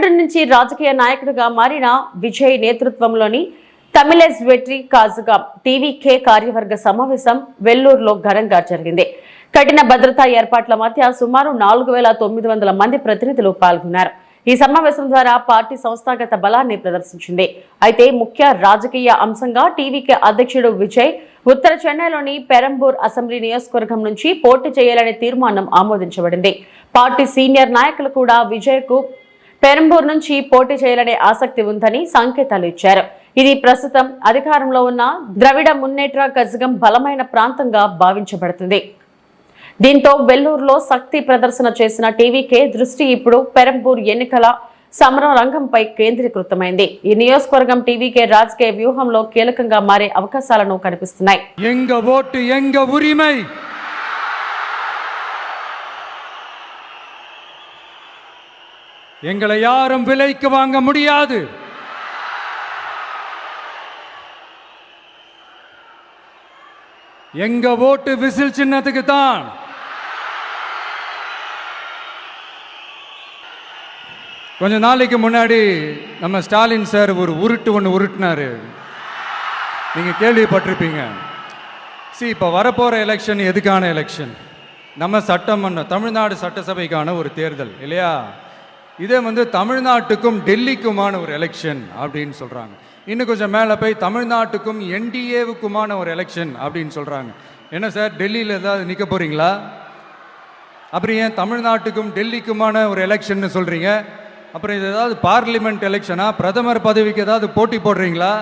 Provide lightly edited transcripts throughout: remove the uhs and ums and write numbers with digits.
అక్కడి నుంచి రాజకీయ నాయకుడిగా మారిన విజయ్ నేతృత్వంలోని తమిళేజ్ వెట్రి కాజుగం టీవీకే కార్యవర్గ సమావేశం వెల్లూరులో ఘనంగా జరిగింది. కఠిన భద్రతా ఏర్పాట్ల మధ్య సుమారు 4900 మంది ప్రతినిధులు పాల్గొన్నారు. ఈ సమావేశం ద్వారా పార్టీ సంస్థాగత బలాన్ని ప్రదర్శించింది. అయితే ముఖ్య రాజకీయ అంశంగా టీవీకే అధ్యక్షుడు విజయ్ ఉత్తర చెన్నైలోని పెరంబూర్ అసెంబ్లీ నియోజకవర్గం నుంచి పోటీ చేయాలనే తీర్మానం ఆమోదించబడింది. పార్టీ సీనియర్ నాయకులు కూడా విజయ్ కు పెరంబూర్ నుంచి పోటీ చేయాలనే ఆసక్తి ఉందని సంకేతాలు ఇచ్చారు. ఇది ప్రస్తుతం అధికారంలో ఉన్న ద్రవిడ మున్నేట్ర కజగం బలమైన ప్రాంతంగా భావించబడుతుంది. దీంతో వెల్లూరులో శక్తి ప్రదర్శన చేసిన టీవీకే దృష్టి ఇప్పుడు పెరంబూర్ ఎన్నికల సమర రంగంపై కేంద్రీకృతమైంది. ఈ నియోజకవర్గం టీవీకే రాజకీయ వ్యూహంలో కీలకంగా మారే అవకాశాలను కనిపిస్తున్నాయి. எங்களை யாரும் விலைக்கு வாங்க முடியாது. எங்க ஓட்டு விசில் சின்னத்துக்கு தான். கொஞ்ச நாளைக்கு முன்னாடி நம்ம ஸ்டாலின் சார் ஒரு உருட்டு ஒன்று உருட்டினாரு, நீங்க கேள்விப்பட்டிருப்பீங்க. இப்போ வரப்போற எலெக்ஷன் எதுக்கான எலெக்ஷன்? நம்ம சட்டமன்ற தமிழ்நாடு சட்டசபைக்கான ஒரு தேர்தல் இல்லையா? இதே தமிழ்நாட்டுக்கும் டெல்லிக்குமான ஒரு எலெக்ஷன் அப்படின்னு சொல்றாங்க. இன்னும் கொஞ்சம் மேலே போய் தமிழ்நாட்டுக்கும் என்டிஏவுக்குமான ஒரு எலெக்ஷன் அப்படின்னு சொல்றாங்க. என்ன சார், டெல்லியில் ஏதாவது நிற்க போறீங்களா? அப்புறம் ஏன் தமிழ்நாட்டுக்கும் டெல்லிக்குமான ஒரு எலெக்ஷன் சொல்றீங்க? அப்புறம் இது ஏதாவது பார்லிமெண்ட் எலெக்ஷனா? பிரதமர் பதவிக்கு ஏதாவது போட்டி போடுறீங்களா?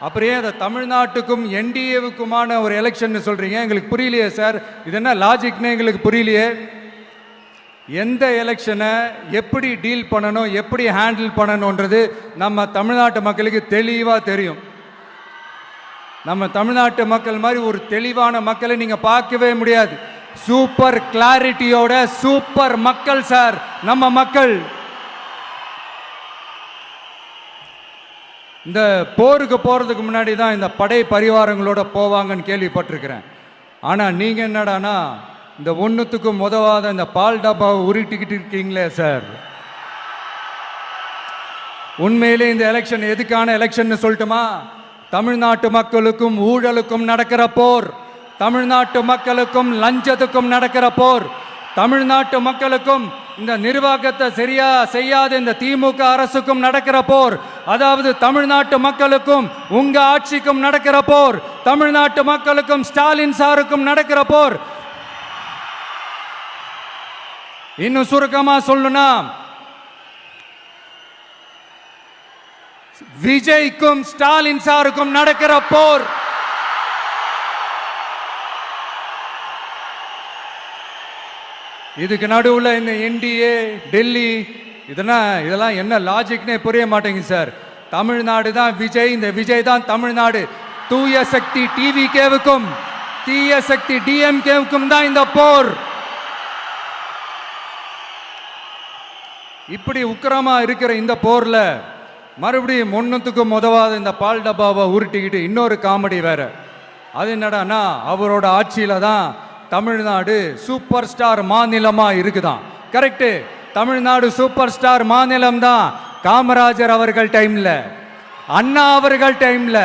அப்புறம் ஏன் அதை தமிழ்நாட்டுக்கும் என்டிஏவுக்குமான ஒரு எலெக்ஷன் சொல்றீங்க? எங்களுக்கு புரியலையே சார், இது என்ன லாஜிக்னு எங்களுக்கு புரியலையே. எந்த எலெக்ஷனை எப்படி டீல் பண்ணணும், எப்படி ஹேண்டில் பண்ணணுன்றது நம்ம தமிழ்நாட்டு மக்களுக்கு தெளிவாக தெரியும். நம்ம தமிழ்நாட்டு மக்கள் மாதிரி ஒரு தெளிவான மக்களை நீங்க பார்க்கவே முடியாது. சூப்பர் கிளாரிட்டியோட சூப்பர் மக்கள் சார் நம்ம மக்கள். இந்த போருக்கு போறதுக்கு முன்னாடி தான் இந்த படை பரிவாரங்களோட போவாங்கன்னு கேள்விப்பட்டிருக்கிறேன். ஆனா நீங்க என்னடானா இந்த ஒன்றுத்துக்கும் உதவாத இந்த பால் டப்பாவை உருட்டிக்கிட்டு இருக்கீங்களே சார். உண்மையிலே இந்த எலெக்ஷன் எதுக்கான எலெக்ஷன் சொல்லட்டுமா? தமிழ்நாட்டு மக்களுக்கும் ஊழலுக்கும் நடக்கிற போர், தமிழ்நாட்டு மக்களுக்கும் லஞ்சத்துக்கும் நடக்கிற போர், தமிழ்நாட்டு மக்களுக்கும் இந்த நிர்வாகத்தை சரியா செய்யாத இந்த திமுக அரசுக்கும் நடக்கிற போர், அதாவது தமிழ்நாட்டு மக்களுக்கும் உங்க ஆட்சிக்கும் நடக்கிற போர், தமிழ்நாட்டு மக்களுக்கும் ஸ்டாலின் சாருக்கும் நடக்கிற போர். இன்னும் சுருக்கமா சொல்லணும்னா விஜய்க்கும் ஸ்டாலின் சாருக்கும் நடக்கிற போர். இதுக்கு நடுவுல இந்த என்டிஏ டெல்லி இதெல்லாம் என்ன லாஜிக்னே புரிய மாட்டேங்குது சார். தமிழ்நாடு தான் விஜய், இந்த விஜய் தான் தமிழ்நாடு. தூய சக்தி டிவிகேவுக்கும் தீய சக்தி டிஎம்கேவுக்கும் தான் இந்த போர். இப்படி உக்கிரமா இருக்கிற இந்த போர்ல மறுபடியும் ஒன்றுத்துக்கும் உதவாத இந்த பால் டப்பாவை உருட்டிக்கிட்டு இன்னொரு காமெடி வேற. அது என்னடானா, அவரோட ஆட்சியில தான் தமிழ்நாடு சூப்பர் ஸ்டார் மாநிலமா இருக்குதான். கரெக்டு, தமிழ்நாடு சூப்பர் ஸ்டார் மாநிலம் தான். காமராஜர் அவர்கள் டைம்ல, அண்ணா அவர்கள் டைம்ல,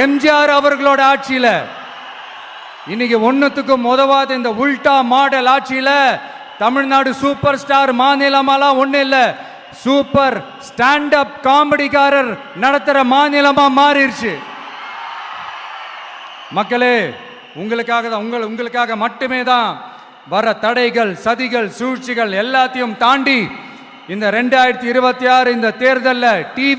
எம்ஜிஆர் அவர்களோட ஆட்சியில. இன்னைக்கு ஒன்றுத்துக்கும் உதவாத இந்த உல்டா மாடல் ஆட்சியில தமிழ்நாடு சூப்பர் ஸ்டார் மாநிலமாலாம் ஒண்ணு இல்ல, சூப்பர் ஸ்டாண்ட் அப் காமெடிக்காரர் நடத்துற மாநிலமா மாறிடுச்சு. மக்களே, உங்களுக்காக மட்டுமே தான் வர தடைகள், சதிகள், சூழ்ச்சிகள் எல்லாத்தையும் தாண்டி இந்த 2026 இந்த தேர்தல்ல டிவி